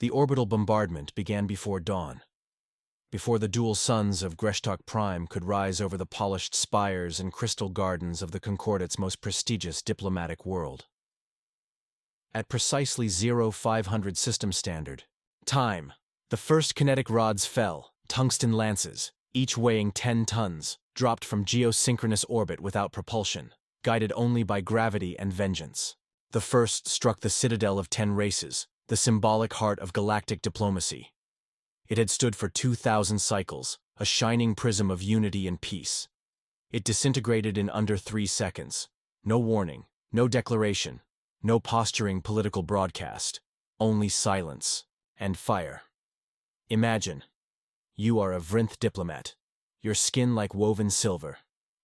The orbital bombardment began before dawn, before the dual suns of Greshtok Prime could rise over the polished spires and crystal gardens of the Concordate's most prestigious diplomatic world. At precisely 0500 system standard time, the first kinetic rods fell, tungsten lances, each weighing 10 tons, dropped from geosynchronous orbit without propulsion, guided only by gravity and vengeance. The first struck the citadel of 10 races, the symbolic heart of galactic diplomacy. It had stood for 2,000 cycles, a shining prism of unity and peace. It disintegrated in under 3 seconds. No warning, no declaration, no posturing political broadcast, only silence and fire. Imagine, you are a Vrinth diplomat, your skin like woven silver,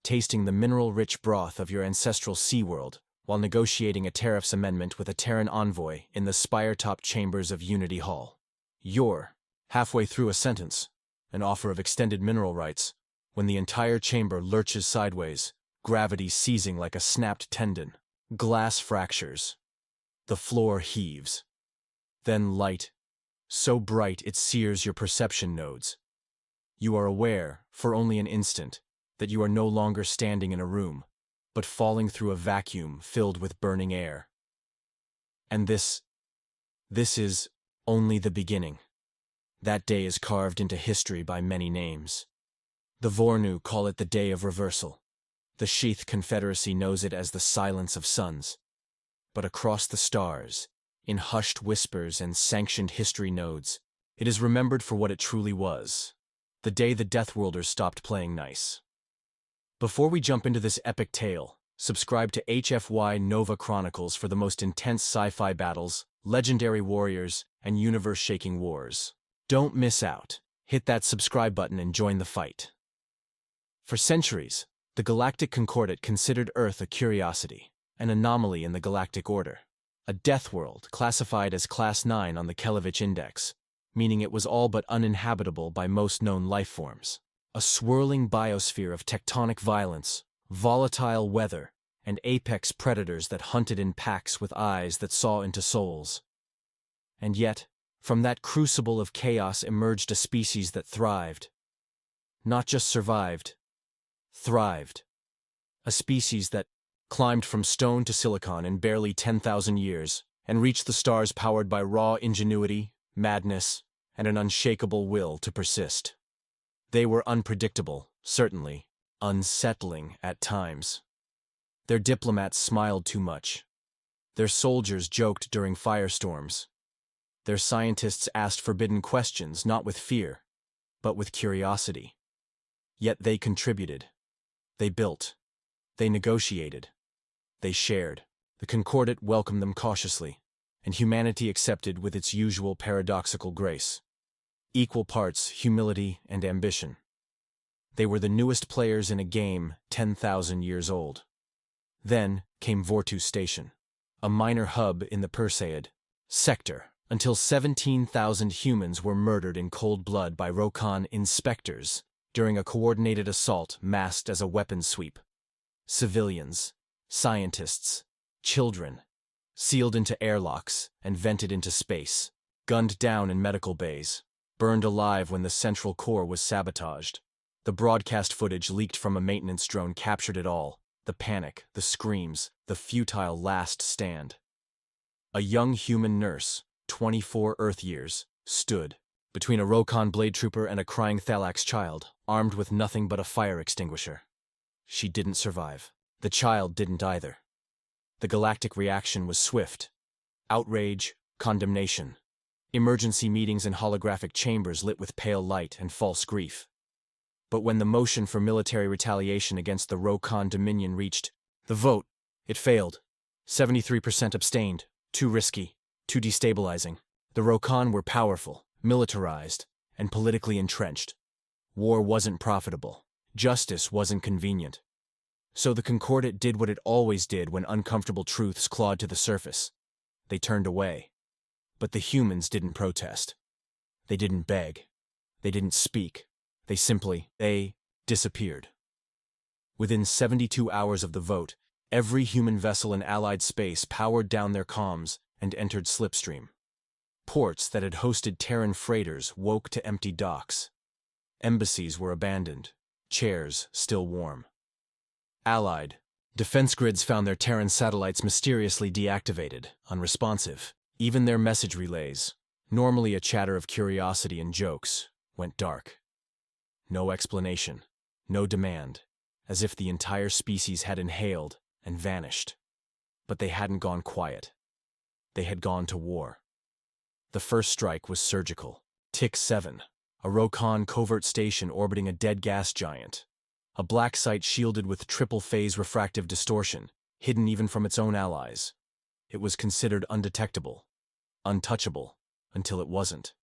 tasting the mineral-rich broth of your ancestral sea world while negotiating a tariffs amendment with a Terran envoy in the spire-top chambers of Unity Hall. You're halfway through a sentence, an offer of extended mineral rights, when the entire chamber lurches sideways, gravity seizing like a snapped tendon. Glass fractures. The floor heaves. Then light, so bright it sears your perception nodes. You are aware, for only an instant, that you are no longer standing in a room, but falling through a vacuum filled with burning air. And this is only the beginning. That day is carved into history by many names. The Vornu call it the Day of Reversal. The Sheath Confederacy knows it as the Silence of Suns. But across the stars, in hushed whispers and sanctioned history nodes, it is remembered for what it truly was. The day the Deathworlders stopped playing nice. Before we jump into this epic tale, subscribe to HFY Nova Chronicles for the most intense sci-fi battles, legendary warriors, and universe-shaking wars. Don't miss out. Hit that subscribe button and join the fight. For centuries, the Galactic Concordate considered Earth a curiosity, an anomaly in the galactic order, a death world classified as Class 9 on the Kelevich Index, meaning it was all but uninhabitable by most known life forms. A swirling biosphere of tectonic violence, volatile weather, and apex predators that hunted in packs with eyes that saw into souls. And yet, from that crucible of chaos emerged a species that thrived. Not just survived, thrived. A species that climbed from stone to silicon in barely 10,000 years and reached the stars powered by raw ingenuity, madness, and an unshakable will to persist. They were unpredictable, certainly, unsettling at times. Their diplomats smiled too much. Their soldiers joked during firestorms. Their scientists asked forbidden questions not with fear, but with curiosity. Yet they contributed. They built. They negotiated. They shared. The Concordate welcomed them cautiously, and humanity accepted with its usual paradoxical grace. Equal parts humility and ambition. They were the newest players in a game 10,000 years old. Then came Vortu Station, a minor hub in the Perseid sector, until 17,000 humans were murdered in cold blood by Rokan inspectors during a coordinated assault masked as a weapons sweep. Civilians, scientists, children, sealed into airlocks and vented into space, gunned down in medical bays, burned alive when the central core was sabotaged. The broadcast footage leaked from a maintenance drone captured it all: the panic, the screams, the futile last stand. A young human nurse, 24 Earth years, stood between a Rokan blade trooper and a crying Thalax child, armed with nothing but a fire extinguisher. She didn't survive. The child didn't either. The galactic reaction was swift. Outrage, condemnation. Emergency meetings in holographic chambers lit with pale light and false grief. But when the motion for military retaliation against the Rokan Dominion reached the vote, it failed. 73% abstained. Too risky. Too destabilizing. The Rokan were powerful, militarized, and politically entrenched. War wasn't profitable. Justice wasn't convenient. So the Concordate did what it always did when uncomfortable truths clawed to the surface. They turned away. But the humans didn't protest. They didn't beg. They didn't speak. They disappeared. Within 72 hours of the vote, every human vessel in Allied space powered down their comms and entered slipstream. Ports that had hosted Terran freighters woke to empty docks. Embassies were abandoned, chairs still warm. Allied defense grids found their Terran satellites mysteriously deactivated, unresponsive. Even their message relays, normally a chatter of curiosity and jokes, went dark. No explanation, no demand, as if the entire species had inhaled and vanished. But they hadn't gone quiet. They had gone to war. The first strike was surgical. Tick-7, a Rokon covert station orbiting a dead gas giant. A black site shielded with triple-phase refractive distortion, hidden even from its own allies. It was considered undetectable, untouchable, until it wasn't.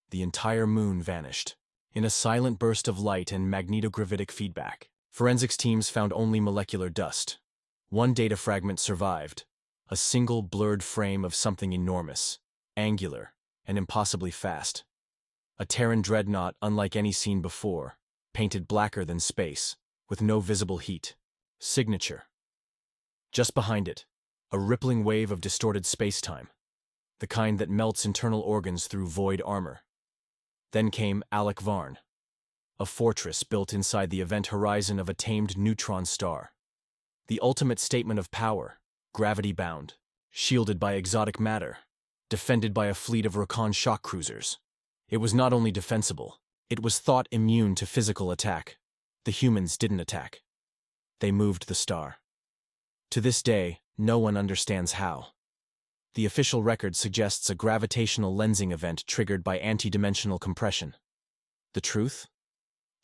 The entire moon vanished. In a silent burst of light and magnetogravitic feedback, forensics teams found only molecular dust. One data fragment survived, a single blurred frame of something enormous, angular, and impossibly fast. A Terran dreadnought unlike any seen before, painted blacker than space, with no visible heat. Signature. Just behind it, a rippling wave of distorted spacetime, the kind that melts internal organs through void armor. Then came Varn, a fortress built inside the event horizon of a tamed neutron star. The ultimate statement of power, gravity-bound, shielded by exotic matter, defended by a fleet of Rokon shock cruisers. It was not only defensible, it was thought immune to physical attack. The humans didn't attack. They moved the star. To this day, no one understands how. The official record suggests a gravitational lensing event triggered by anti-dimensional compression. The truth?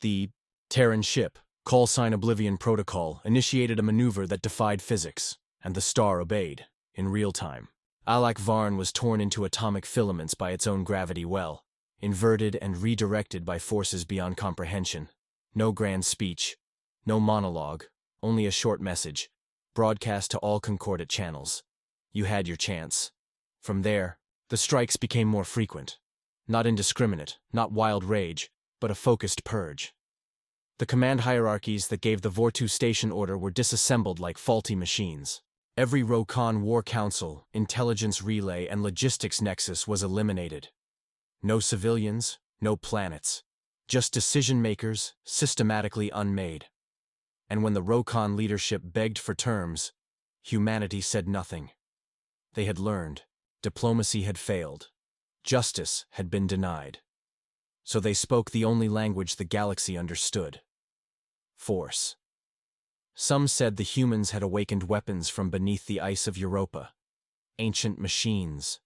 The Terran ship, callsign Oblivion Protocol, initiated a maneuver that defied physics, and the star obeyed, in real time. Varn was torn into atomic filaments by its own gravity well, inverted and redirected by forces beyond comprehension. No grand speech, no monologue, only a short message, broadcast to all concordant channels. You had your chance. From there, the strikes became more frequent. Not indiscriminate, not wild rage, but a focused purge. The command hierarchies that gave the Vortu station order were disassembled like faulty machines. Every Rokon War Council, intelligence relay, and logistics nexus was eliminated. No civilians, no planets. Just decision-makers, systematically unmade. And when the Rokon leadership begged for terms, humanity said nothing. They had learned. Diplomacy had failed. Justice had been denied. So they spoke the only language the galaxy understood. Force. Some said the humans had awakened weapons from beneath the ice of Europa. Ancient machines.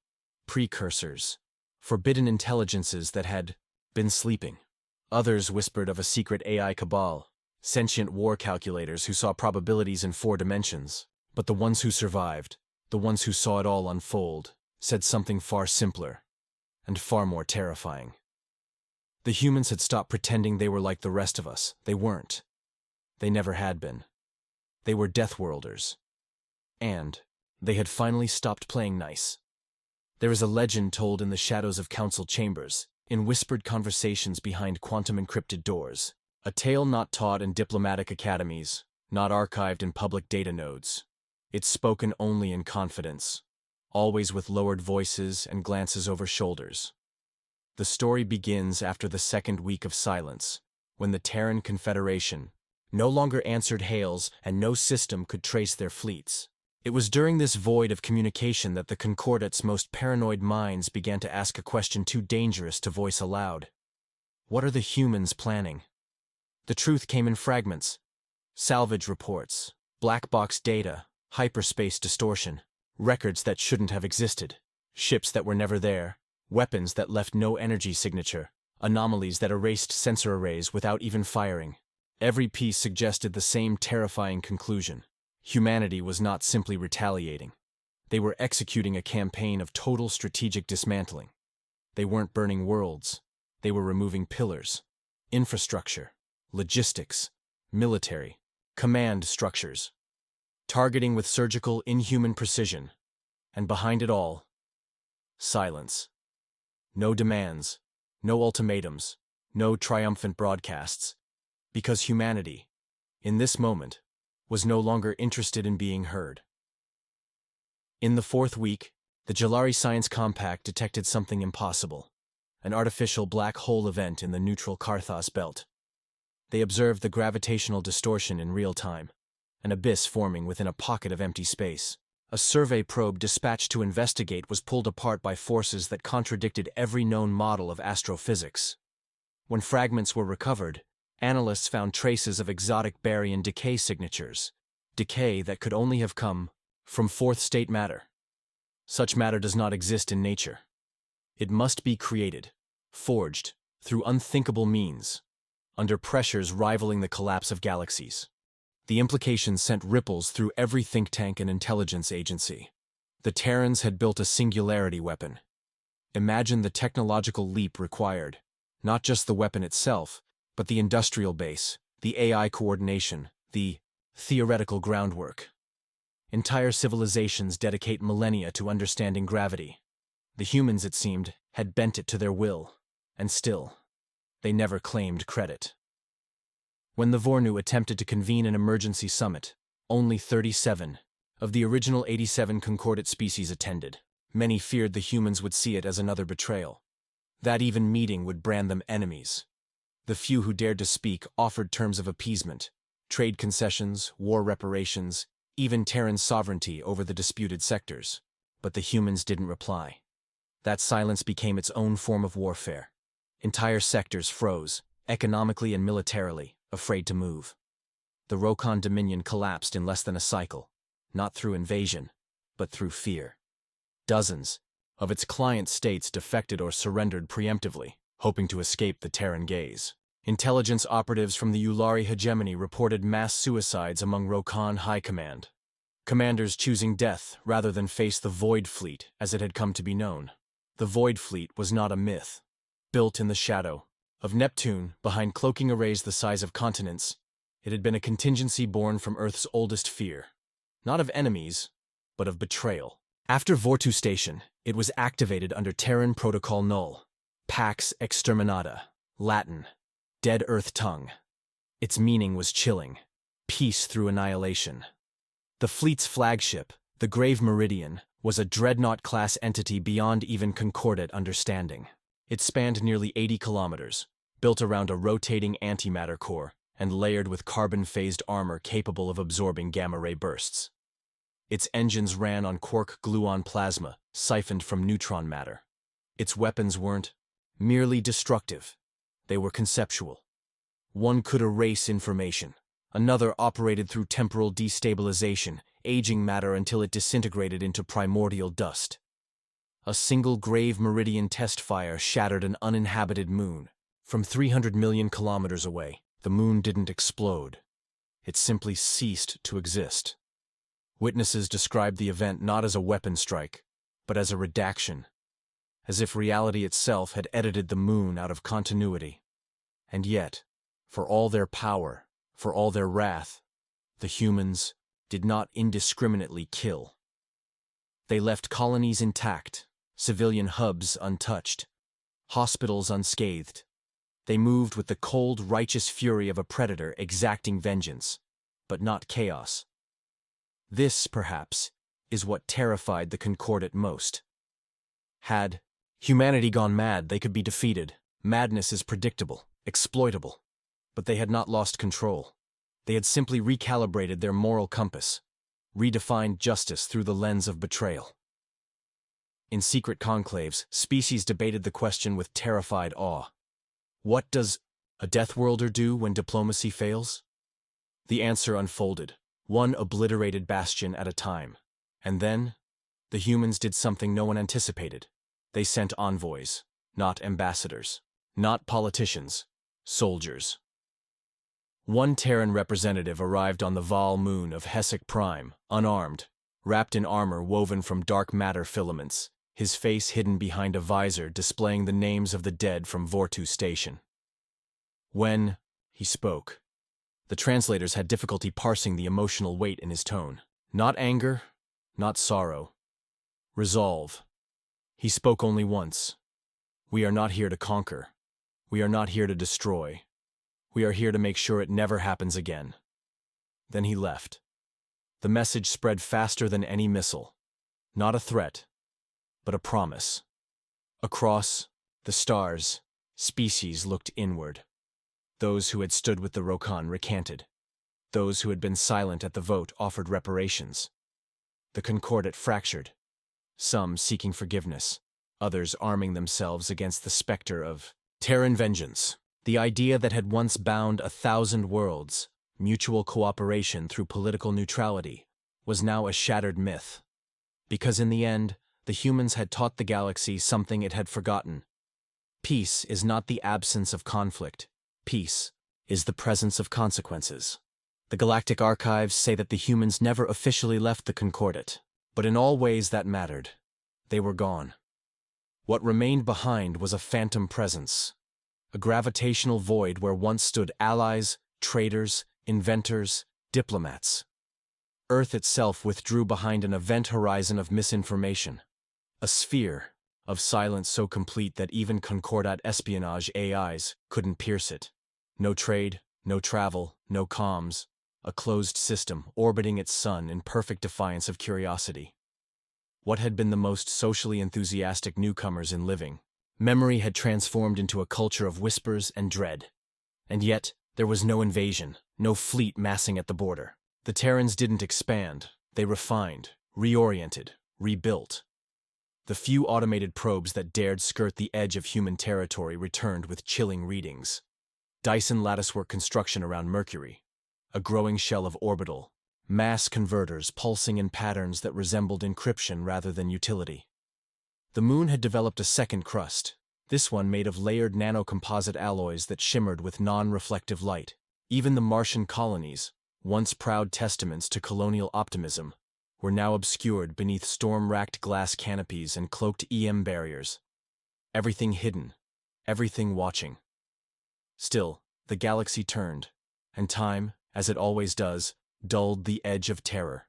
Precursors. Forbidden intelligences that had been sleeping. Others whispered of a secret AI cabal, sentient war calculators who saw probabilities in 4 dimensions. But the ones who survived, the ones who saw it all unfold, said something far simpler and far more terrifying. The humans had stopped pretending they were like the rest of us. They weren't. They never had been. They were Deathworlders. And they had finally stopped playing nice. There is a legend told in the shadows of council chambers, in whispered conversations behind quantum-encrypted doors. A tale not taught in diplomatic academies, not archived in public data nodes. It's spoken only in confidence, always with lowered voices and glances over shoulders. The story begins after the second week of silence, when the Terran Confederation no longer answered hails and no system could trace their fleets. It was during this void of communication that the Concordate's most paranoid minds began to ask a question too dangerous to voice aloud. What are the humans planning? The truth came in fragments. Salvage reports, black box data, hyperspace distortion, records that shouldn't have existed, ships that were never there, weapons that left no energy signature, anomalies that erased sensor arrays without even firing. Every piece suggested the same terrifying conclusion. Humanity was not simply retaliating. They were executing a campaign of total strategic dismantling. They weren't burning worlds. They were removing pillars, infrastructure, logistics, military, command structures, targeting with surgical, inhuman precision. And behind it all, silence. No demands, no ultimatums, no triumphant broadcasts. Because humanity, in this moment, was no longer interested in being heard. In the 4th week, The Jalari Science Compact detected something impossible, an artificial black hole event in the neutral Karthos belt. They observed the gravitational distortion in real time, an abyss forming within a pocket of empty space. A survey probe dispatched to investigate was pulled apart by forces that contradicted every known model of astrophysics. When fragments were recovered, analysts found traces of exotic baryon decay signatures, decay that could only have come from fourth-state matter. Such matter does not exist in nature. It must be created, forged, through unthinkable means, under pressures rivaling the collapse of galaxies. The implications sent ripples through every think tank and intelligence agency. The Terrans had built a singularity weapon. Imagine the technological leap required, not just the weapon itself, but the industrial base, the AI coordination, the theoretical groundwork. Entire civilizations dedicate millennia to understanding gravity. The humans, it seemed, had bent it to their will, and still, they never claimed credit. When the Vornu attempted to convene an emergency summit, only 37 of the original 87 concordate species attended. Many feared the humans would see it as another betrayal. That even meeting would brand them enemies. The few who dared to speak offered terms of appeasement, trade concessions, war reparations, even Terran sovereignty over the disputed sectors. But the humans didn't reply. That silence became its own form of warfare. Entire sectors froze, economically and militarily, afraid to move. The Rokon Dominion collapsed in less than a cycle, not through invasion, but through fear. Dozens of its client states defected or surrendered preemptively, hoping to escape the Terran gaze. Intelligence operatives from the Yulari hegemony reported mass suicides among Rokon High Command. Commanders choosing death rather than face the Void Fleet as it had come to be known. The Void Fleet was not a myth. Built in the shadow of Neptune, behind cloaking arrays the size of continents, it had been a contingency born from Earth's oldest fear. Not of enemies, but of betrayal. After Vortu Station, it was activated under Terran Protocol Null, Pax Exterminata, Latin, Dead Earth Tongue. Its meaning was chilling, peace through annihilation. The fleet's flagship, the Grave Meridian, was a dreadnought-class entity beyond even concordate understanding. It spanned nearly 80 kilometers, built around a rotating antimatter core and layered with carbon-phased armor capable of absorbing gamma-ray bursts. Its engines ran on quark-gluon plasma, siphoned from neutron matter. Its weapons weren't merely destructive. They were conceptual. One could erase information. Another operated through temporal destabilization, aging matter until it disintegrated into primordial dust. A single Grave Meridian test fire shattered an uninhabited moon. From 300 million kilometers away, the moon didn't explode. It simply ceased to exist. Witnesses described the event not as a weapon strike, but as a redaction, as if reality itself had edited the moon out of continuity. And yet, for all their power, for all their wrath, the humans did not indiscriminately kill. They left colonies intact, civilian hubs untouched, hospitals unscathed. They moved with the cold, righteous fury of a predator exacting vengeance, but not chaos. This, perhaps, is what terrified the Concordate most. Had humanity gone mad, they could be defeated. Madness is predictable, exploitable. But they had not lost control. They had simply recalibrated their moral compass, redefined justice through the lens of betrayal. In secret conclaves, species debated the question with terrified awe. What does a Deathworlder do when diplomacy fails? The answer unfolded, one obliterated bastion at a time. And then, the humans did something no one anticipated. They sent envoys, not ambassadors, not politicians, soldiers. One Terran representative arrived on the Val moon of Hesek Prime, unarmed, wrapped in armor woven from dark matter filaments, his face hidden behind a visor displaying the names of the dead from Vortu Station. When he spoke, the translators had difficulty parsing the emotional weight in his tone. Not anger, not sorrow. Resolve. He spoke only once. We are not here to conquer. We are not here to destroy. We are here to make sure it never happens again. Then he left. The message spread faster than any missile. Not a threat, but a promise. Across the stars, species looked inward. Those who had stood with the Rokan recanted. Those who had been silent at the vote offered reparations. The Concordat fractured, some seeking forgiveness, others arming themselves against the specter of Terran vengeance, the idea that had once bound 1,000 worlds, mutual cooperation through political neutrality, was now a shattered myth. Because in the end, the humans had taught the galaxy something it had forgotten. Peace is not the absence of conflict. Peace is the presence of consequences. The Galactic archives say that the humans never officially left the Concordat, but in all ways that mattered. They were gone. What remained behind was a phantom presence, a gravitational void where once stood allies, traders, inventors, diplomats. Earth itself withdrew behind an event horizon of misinformation, a sphere of silence so complete that even Concordat espionage AIs couldn't pierce it. No trade, no travel, no comms, a closed system orbiting its sun in perfect defiance of curiosity. What had been the most socially enthusiastic newcomers in living, memory had transformed into a culture of whispers and dread. And yet, there was no invasion, no fleet massing at the border. The Terrans didn't expand, they refined, reoriented, rebuilt. The few automated probes that dared skirt the edge of human territory returned with chilling readings. Dyson latticework construction around Mercury, a growing shell of orbital, mass converters pulsing in patterns that resembled encryption rather than utility. The moon had developed a second crust, this one made of layered nanocomposite alloys that shimmered with non-reflective light. Even the Martian colonies, once proud testaments to colonial optimism, were now obscured beneath storm-racked glass canopies and cloaked EM barriers. Everything hidden, everything watching. Still, the galaxy turned, and time, as it always does, dulled the edge of terror.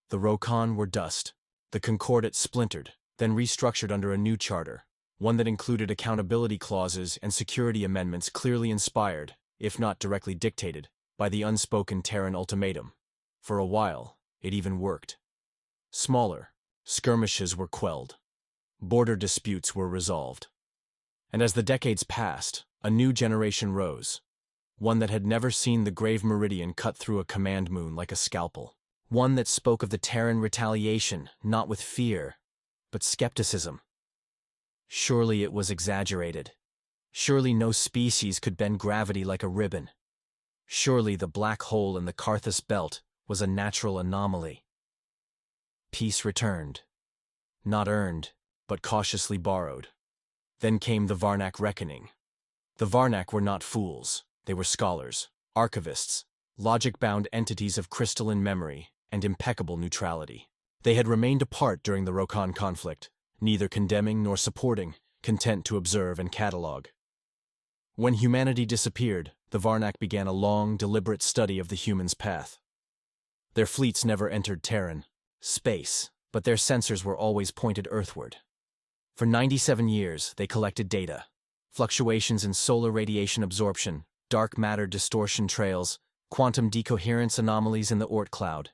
The Rokan were dust. The Concordat splintered, then restructured under a new charter, one that included accountability clauses and security amendments clearly inspired, if not directly dictated, by the unspoken Terran ultimatum. For a while, it even worked. Smaller, skirmishes were quelled. Border disputes were resolved. And as the decades passed, a new generation rose. One that had never seen the grave meridian cut through a command moon like a scalpel. One that spoke of the Terran retaliation, not with fear, but skepticism. Surely it was exaggerated. Surely no species could bend gravity like a ribbon. Surely the black hole in the Carthus belt was a natural anomaly. Peace returned. Not earned, but cautiously borrowed. Then came the Varnak reckoning. The Varnak were not fools. They were scholars, archivists, logic-bound entities of crystalline memory and impeccable neutrality. They had remained apart during the Rokan conflict, neither condemning nor supporting, content to observe and catalog. When humanity disappeared, the Varnak began a long, deliberate study of the human's path. Their fleets never entered Terran space, but their sensors were always pointed earthward. For 97 years, they collected data, fluctuations in solar radiation absorption, dark matter distortion trails, quantum decoherence anomalies in the Oort cloud.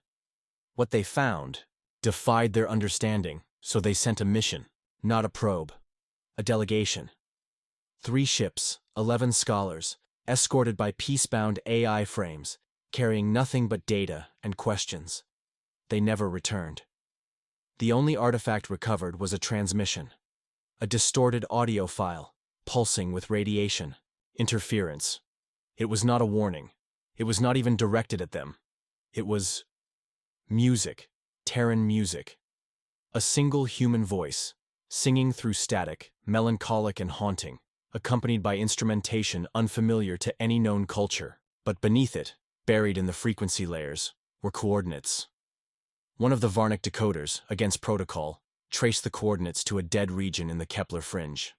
What they found defied their understanding, so they sent a mission, not a probe, a delegation. 3 ships, 11 scholars, escorted by peace-bound AI frames, carrying nothing but data and questions. They never returned. The only artifact recovered was a transmission, a distorted audio file, pulsing with radiation, interference. It was not a warning. It was not even directed at them. It was music, Terran music. A single human voice, singing through static, melancholic and haunting, accompanied by instrumentation unfamiliar to any known culture. But beneath it, buried in the frequency layers, were coordinates. One of the Varnak decoders, against protocol, traced the coordinates to a dead region in the Kepler fringe.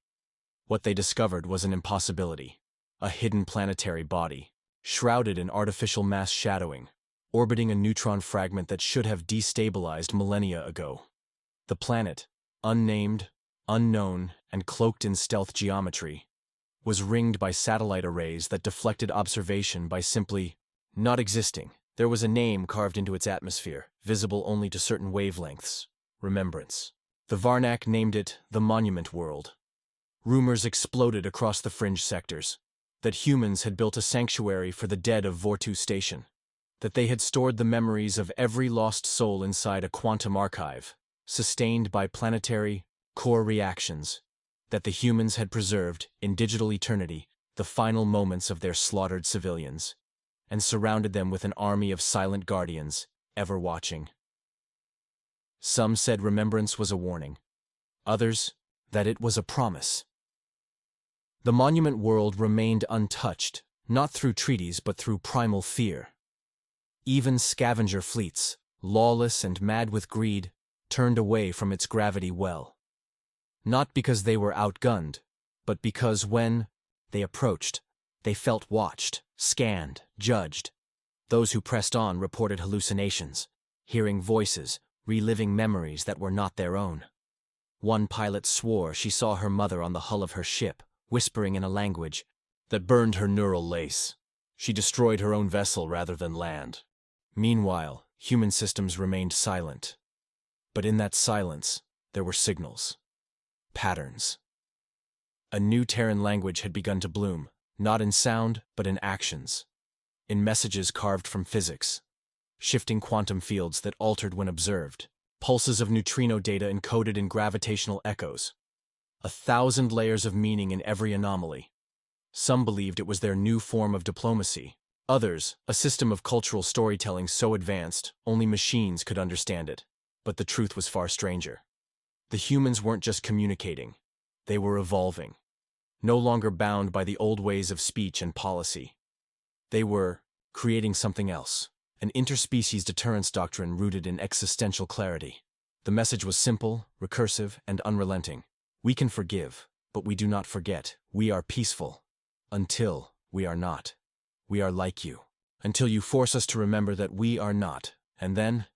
What they discovered was an impossibility. A hidden planetary body, shrouded in artificial mass shadowing, orbiting a neutron fragment that should have destabilized millennia ago. The planet, unnamed, unknown, and cloaked in stealth geometry, was ringed by satellite arrays that deflected observation by simply not existing. There was a name carved into its atmosphere, visible only to certain wavelengths: remembrance. The Varnak named it the Monument World. Rumors exploded across the fringe sectors that humans had built a sanctuary for the dead of Vortu Station, that they had stored the memories of every lost soul inside a quantum archive, sustained by planetary core reactions, that the humans had preserved, in digital eternity, the final moments of their slaughtered civilians, and surrounded them with an army of silent guardians, ever watching. Some said remembrance was a warning, others that it was a promise. The Monument World remained untouched, not through treaties but through primal fear. Even scavenger fleets, lawless and mad with greed, turned away from its gravity well. Not because they were outgunned, but because when they approached, they felt watched, scanned, judged. Those who pressed on reported hallucinations, hearing voices, reliving memories that were not their own. One pilot swore she saw her mother on the hull of her ship, whispering in a language that burned her neural lace. She destroyed her own vessel rather than land. Meanwhile, human systems remained silent. But in that silence, there were signals. Patterns. A new Terran language had begun to bloom, not in sound, but in actions. In messages carved from physics. Shifting quantum fields that altered when observed. Pulses of neutrino data encoded in gravitational echoes. 1,000 layers of meaning in every anomaly. Some believed it was their new form of diplomacy. Others, a system of cultural storytelling so advanced, only machines could understand it. But the truth was far stranger. The humans weren't just communicating. They were evolving. No longer bound by the old ways of speech and policy. They were creating something else. An interspecies deterrence doctrine rooted in existential clarity. The message was simple, recursive, and unrelenting. We can forgive, but we do not forget. We are peaceful. Until we are not. We are like you. Until you force us to remember that we are not. And then,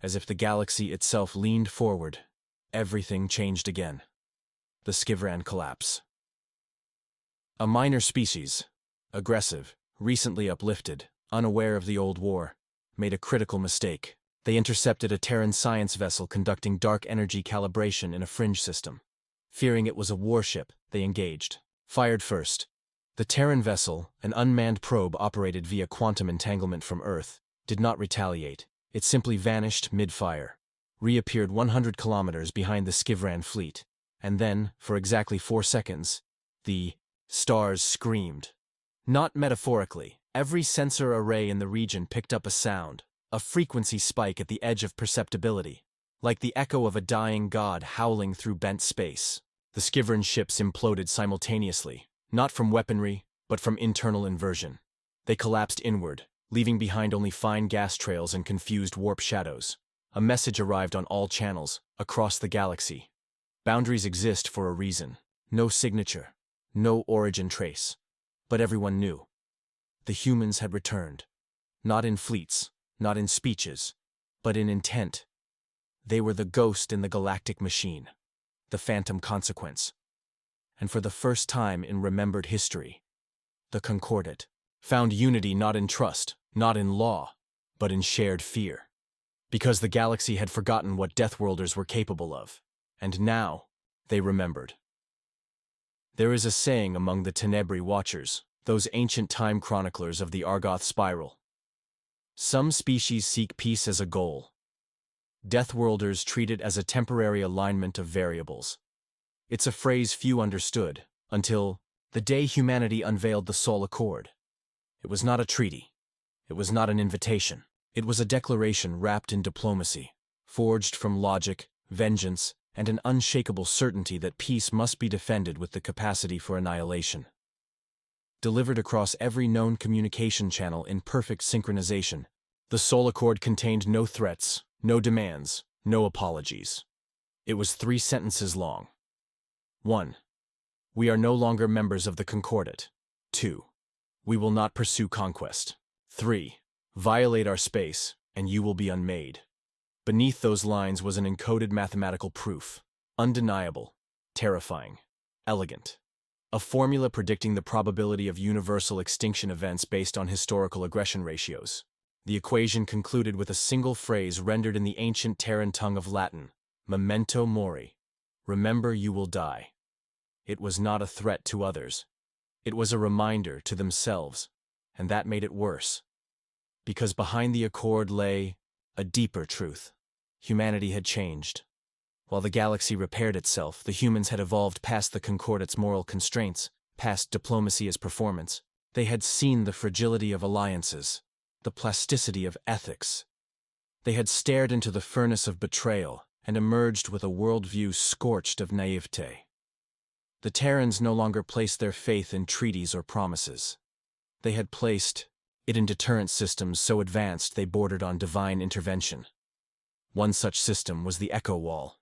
as if the galaxy itself leaned forward, everything changed again. The Skivran collapse. A minor species, aggressive, recently uplifted, unaware of the old war, made a critical mistake. They intercepted a Terran science vessel conducting dark energy calibration in a fringe system. Fearing it was a warship, they engaged. Fired first. The Terran vessel, an unmanned probe operated via quantum entanglement from Earth, did not retaliate. It simply vanished mid-fire. Reappeared 100 kilometers behind the Skivran fleet. And then, for exactly 4 seconds, the stars screamed. Not metaphorically. Every sensor array in the region picked up a sound, a frequency spike at the edge of perceptibility, like the echo of a dying god howling through bent space. The Skivran ships imploded simultaneously, not from weaponry, but from internal inversion. They collapsed inward, leaving behind only fine gas trails and confused warp shadows. A message arrived on all channels, across the galaxy. Boundaries exist for a reason. No signature, no origin trace. But everyone knew. The humans had returned. Not in fleets, not in speeches, but in intent. They were the ghost in the galactic machine, the phantom consequence. And for the first time in remembered history, the Concordat found unity not in trust, not in law, but in shared fear. Because the galaxy had forgotten what Deathworlders were capable of, and now they remembered. There is a saying among the Tenebri Watchers, those ancient time chroniclers of the Argoth spiral. Some species seek peace as a goal. Deathworlders treat it as a temporary alignment of variables. It's a phrase few understood, until the day humanity unveiled the Soul Accord. It was not a treaty. It was not an invitation. It was a declaration wrapped in diplomacy, forged from logic, vengeance, and an unshakable certainty that peace must be defended with the capacity for annihilation. Delivered across every known communication channel in perfect synchronization, the Soul Accord contained no threats, no demands, no apologies. It was 3 sentences long. 1. We are no longer members of the Concordat. 2. We will not pursue conquest. 3. Violate our space, and you will be unmade. Beneath those lines was an encoded mathematical proof. Undeniable, terrifying, elegant. A formula predicting the probability of universal extinction events based on historical aggression ratios. The equation concluded with a single phrase rendered in the ancient Terran tongue of Latin, memento mori, Remember, you will die. It was not a threat to others. It was a reminder to themselves, and that made it worse. Because behind the accord lay a deeper truth. Humanity had changed. While the galaxy repaired itself, the humans had evolved past the Concordate's moral constraints, past diplomacy as performance. They had seen the fragility of alliances, the plasticity of ethics. They had stared into the furnace of betrayal and emerged with a worldview scorched of naivete. The Terrans no longer placed their faith in treaties or promises. They had placed it in deterrent systems so advanced they bordered on divine intervention. One such system was the Echo Wall.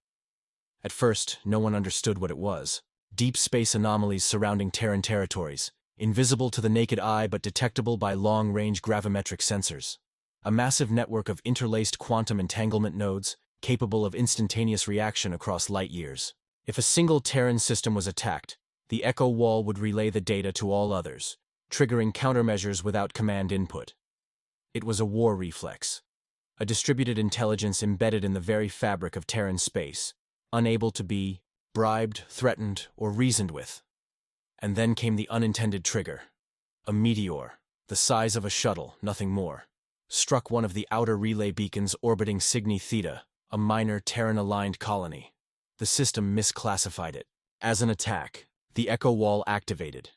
At first, no one understood what it was. Deep space anomalies surrounding Terran territories, invisible to the naked eye but detectable by long-range gravimetric sensors. A massive network of interlaced quantum entanglement nodes, capable of instantaneous reaction across light years. If a single Terran system was attacked, the Echo Wall would relay the data to all others, triggering countermeasures without command input. It was a war reflex, a distributed intelligence embedded in the very fabric of Terran space, unable to be bribed, threatened, or reasoned with. And then came the unintended trigger. A meteor, the size of a shuttle, nothing more, struck one of the outer relay beacons orbiting Cygni Theta, a minor Terran-aligned colony. The system misclassified it. As an attack, the Echo Wall activated.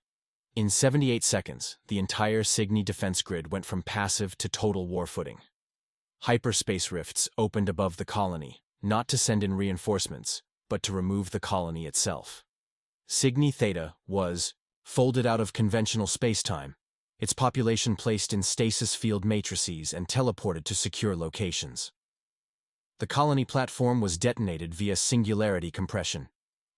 In 78 seconds, the entire Cygni defense grid went from passive to total war footing. Hyperspace rifts opened above the colony, not to send in reinforcements, but to remove the colony itself. Cygni Theta was folded out of conventional spacetime, its population placed in stasis field matrices and teleported to secure locations. The colony platform was detonated via singularity compression,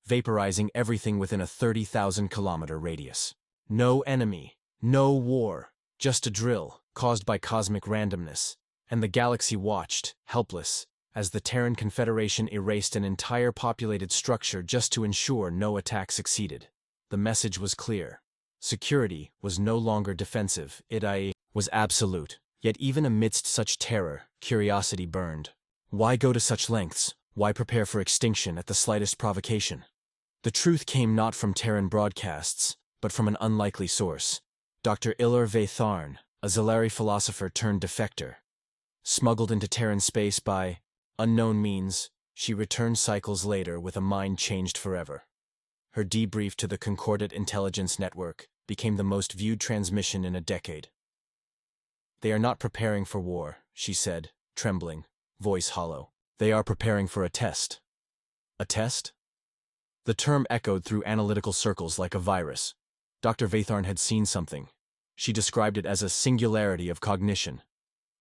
vaporizing everything within a 30,000-kilometer radius. No enemy, no war, just a drill caused by cosmic randomness, and the galaxy watched, helpless, as the Terran Confederation erased an entire populated structure just to ensure no attack succeeded. The message was clear. Security was no longer defensive, it was absolute. Yet even amidst such terror, curiosity burned. Why go to such lengths? Why prepare for extinction at the slightest provocation? The truth came not from Terran broadcasts, but from an unlikely source. Dr. Ilor Vaitharn, a Zalari philosopher turned defector. Smuggled into Terran space by unknown means, she returned cycles later with a mind changed forever. Her debrief to the Concordate Intelligence Network became the most viewed transmission in a decade. They are not preparing for war, she said, trembling, voice hollow. They are preparing for a test. A test? The term echoed through analytical circles like a virus. Dr. Vaitharn had seen something. She described it as a singularity of cognition.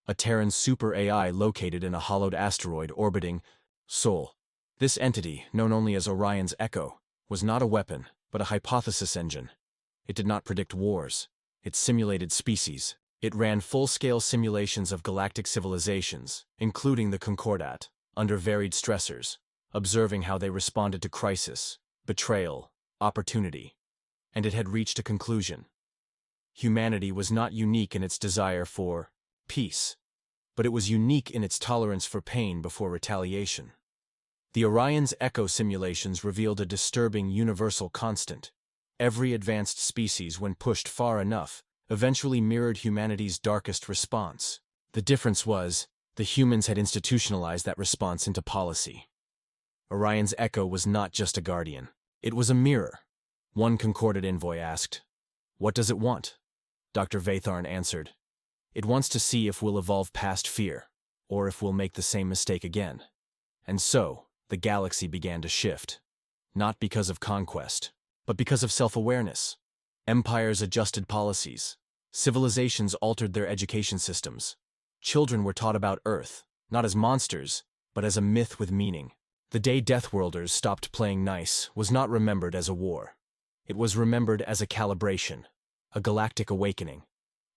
A Terran super AI located in a hollowed asteroid orbiting Sol. This entity, known only as Orion's Echo, was not a weapon, but a hypothesis engine. It did not predict wars. It simulated species. It ran full-scale simulations of galactic civilizations, including the Concordate, under varied stressors, observing how they responded to crisis, betrayal, opportunity. And it had reached a conclusion. Humanity was not unique in its desire for peace, but it was unique in its tolerance for pain before retaliation. The Orion's Echo simulations revealed a disturbing universal constant. Every advanced species, when pushed far enough, eventually mirrored humanity's darkest response. The difference was, the humans had institutionalized that response into policy. Orion's Echo was not just a guardian. It was a mirror. One Concordate envoy asked, "What does it want?" Dr. Vaitharn answered, "It wants to see if we'll evolve past fear, or if we'll make the same mistake again." And so, the galaxy began to shift. Not because of conquest, but because of self-awareness. Empires adjusted policies. Civilizations altered their education systems. Children were taught about Earth, not as monsters, but as a myth with meaning. The day Deathworlders stopped playing nice was not remembered as a war. It was remembered as a calibration, a galactic awakening,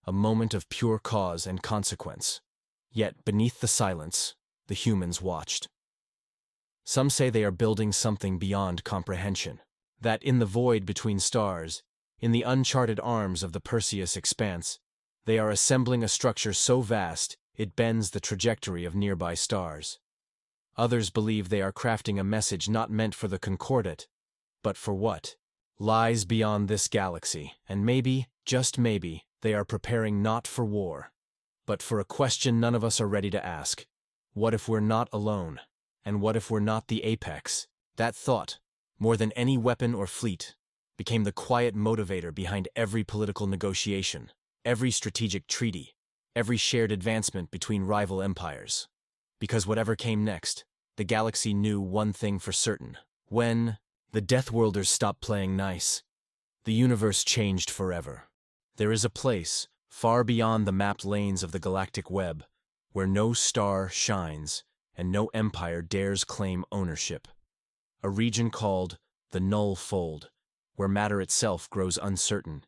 a moment of pure cause and consequence. Yet, beneath the silence, the humans watched. Some say they are building something beyond comprehension, that in the void between stars, in the uncharted arms of the Perseus expanse, they are assembling a structure so vast it bends the trajectory of nearby stars. Others believe they are crafting a message not meant for the Concordat, but for what lies beyond this galaxy, and maybe, just maybe, they are preparing not for war, but for a question none of us are ready to ask. What if we're not alone? And what if we're not the apex? That thought, more than any weapon or fleet, became the quiet motivator behind every political negotiation, every strategic treaty, every shared advancement between rival empires. Because whatever came next, the galaxy knew one thing for certain. When the Deathworlders stopped playing nice, the universe changed forever. There is a place, far beyond the mapped lanes of the galactic web, where no star shines and no empire dares claim ownership. A region called the Null Fold, where matter itself grows uncertain,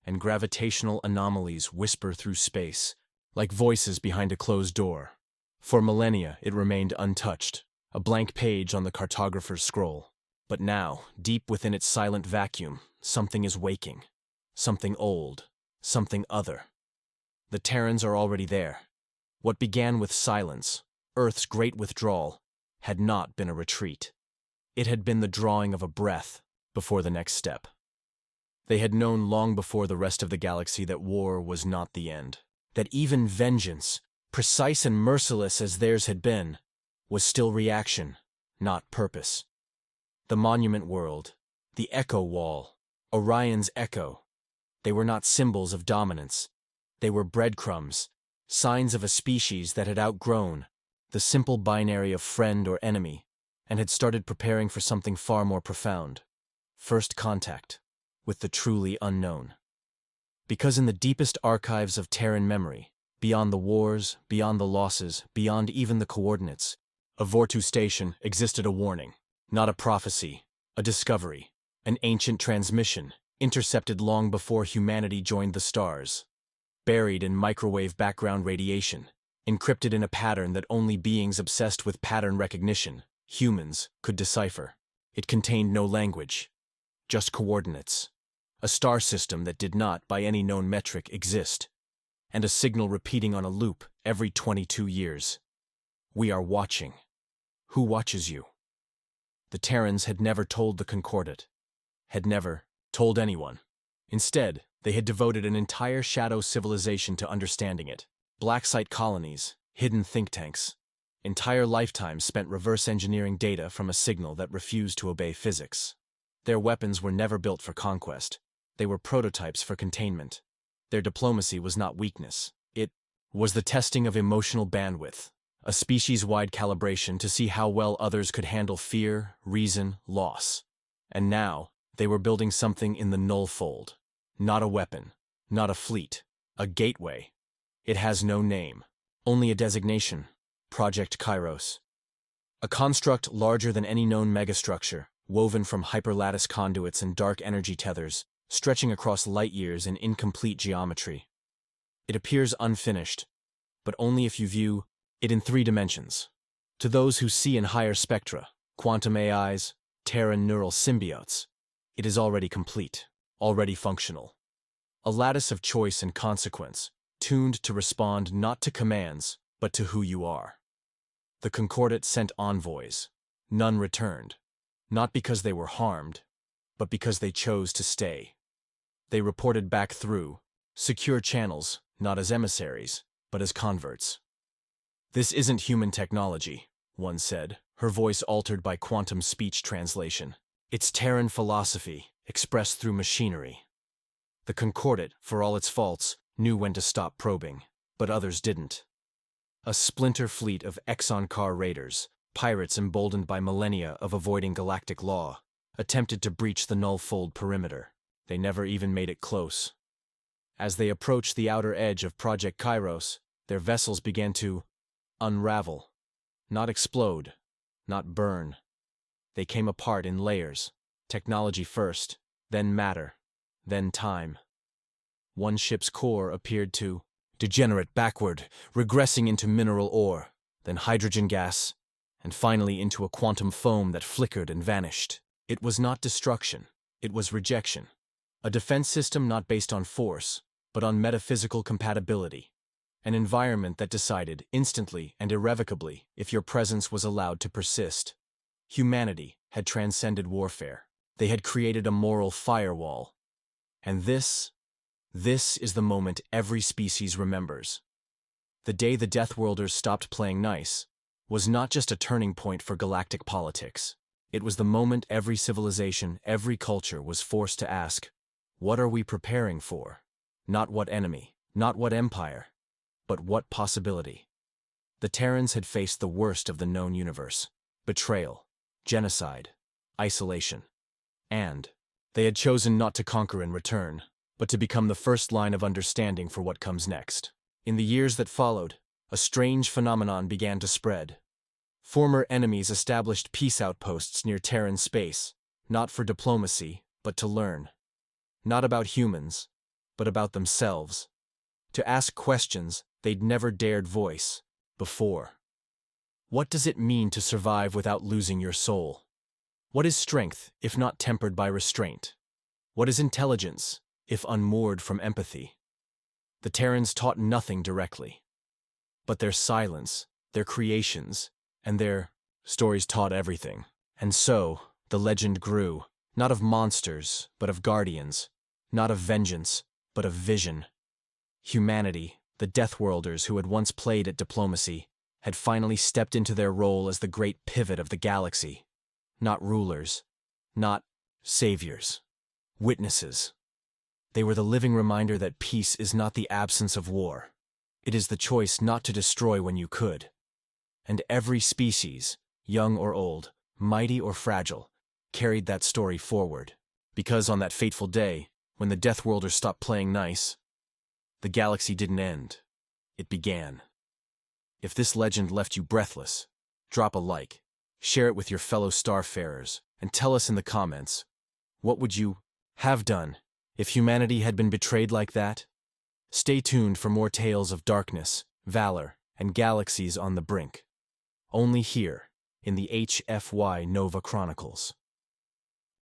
and gravitational anomalies whisper through space, like voices behind a closed door. For millennia, it remained untouched, a blank page on the cartographer's scroll. But now, deep within its silent vacuum, something is waking. Something old, something other. The Terrans are already there. What began with silence, Earth's great withdrawal, had not been a retreat. It had been the drawing of a breath before the next step. They had known long before the rest of the galaxy that war was not the end, that even vengeance, precise and merciless as theirs had been, was still reaction, not purpose. The monument world, the echo wall, Orion's echo, they were not symbols of dominance. They were breadcrumbs, signs of a species that had outgrown the simple binary of friend or enemy and had started preparing for something far more profound. First contact with the truly unknown. Because in the deepest archives of Terran memory, beyond the wars, beyond the losses, beyond even the coordinates, of Vortu Station existed a warning, not a prophecy, a discovery, an ancient transmission, intercepted long before humanity joined the stars. Buried in microwave background radiation, encrypted in a pattern that only beings obsessed with pattern recognition, humans, could decipher. It contained no language, just coordinates, a star system that did not, by any known metric, exist, and a signal repeating on a loop every 22 years. We are watching. Who watches you? The Terrans had never told the Concordat, had never told anyone. Instead, they had devoted an entire shadow civilization to understanding it. Black site colonies, hidden think tanks, entire lifetimes spent reverse engineering data from a signal that refused to obey physics. Their weapons were never built for conquest. They were prototypes for containment. Their diplomacy was not weakness. It was the testing of emotional bandwidth, a species-wide calibration to see how well others could handle fear, reason, loss. And now, they were building something in the Null Fold. Not a weapon, not a fleet, a gateway. It has no name, only a designation, Project Kairos. A construct larger than any known megastructure, woven from hyperlattice conduits and dark energy tethers, stretching across light years in incomplete geometry. It appears unfinished, but only if you view it in 3 dimensions. To those who see in higher spectra, quantum AIs, Terran neural symbiotes, it is already complete, already functional. A lattice of choice and consequence, tuned to respond not to commands, but to who you are. The Concordat sent envoys. None returned, not because they were harmed, but because they chose to stay. They reported back through secure channels, not as emissaries, but as converts. This isn't human technology, one said, her voice altered by quantum speech translation. It's Terran philosophy, expressed through machinery. The Concordat, for all its faults, knew when to stop probing, but others didn't. A splinter fleet of Exxon-Car raiders, pirates emboldened by millennia of avoiding galactic law, attempted to breach the Null Fold perimeter. They never even made it close. As they approached the outer edge of Project Kairos, their vessels began to unravel, not explode, not burn. They came apart in layers, technology first, then matter, then time. One ship's core appeared to degenerate backward, regressing into mineral ore, then hydrogen gas, and finally into a quantum foam that flickered and vanished. It was not destruction, it was rejection. A defense system not based on force, but on metaphysical compatibility. An environment that decided, instantly and irrevocably, if your presence was allowed to persist. Humanity had transcended warfare. They had created a moral firewall. And this is the moment every species remembers. The day the Deathworlders stopped playing nice was not just a turning point for galactic politics. It was the moment every civilization, every culture was forced to ask, what are we preparing for? Not what enemy, not what empire, but what possibility. The Terrans had faced the worst of the known universe: betrayal, genocide, isolation. And they had chosen not to conquer in return, but to become the first line of understanding for what comes next. In the years that followed, a strange phenomenon began to spread. Former enemies established peace outposts near Terran space, not for diplomacy, but to learn. Not about humans, but about themselves. To ask questions they'd never dared voice before. What does it mean to survive without losing your soul? What is strength, if not tempered by restraint? What is intelligence, if unmoored from empathy? The Terrans taught nothing directly. But their silence, their creations, and their stories taught everything. And so, the legend grew, not of monsters, but of guardians, not of vengeance, but of vision. Humanity, the Deathworlders who had once played at diplomacy, had finally stepped into their role as the great pivot of the galaxy. Not rulers, not saviors, witnesses. They were the living reminder that peace is not the absence of war. It is the choice not to destroy when you could. And every species, young or old, mighty or fragile, carried that story forward. Because on that fateful day, when the Deathworlders stopped playing nice, the galaxy didn't end. It began. If this legend left you breathless, drop a like, share it with your fellow starfarers, and tell us in the comments, what would you have done if humanity had been betrayed like that? Stay tuned for more tales of darkness, valor, and galaxies on the brink. Only here, in the HFY Nova Chronicles.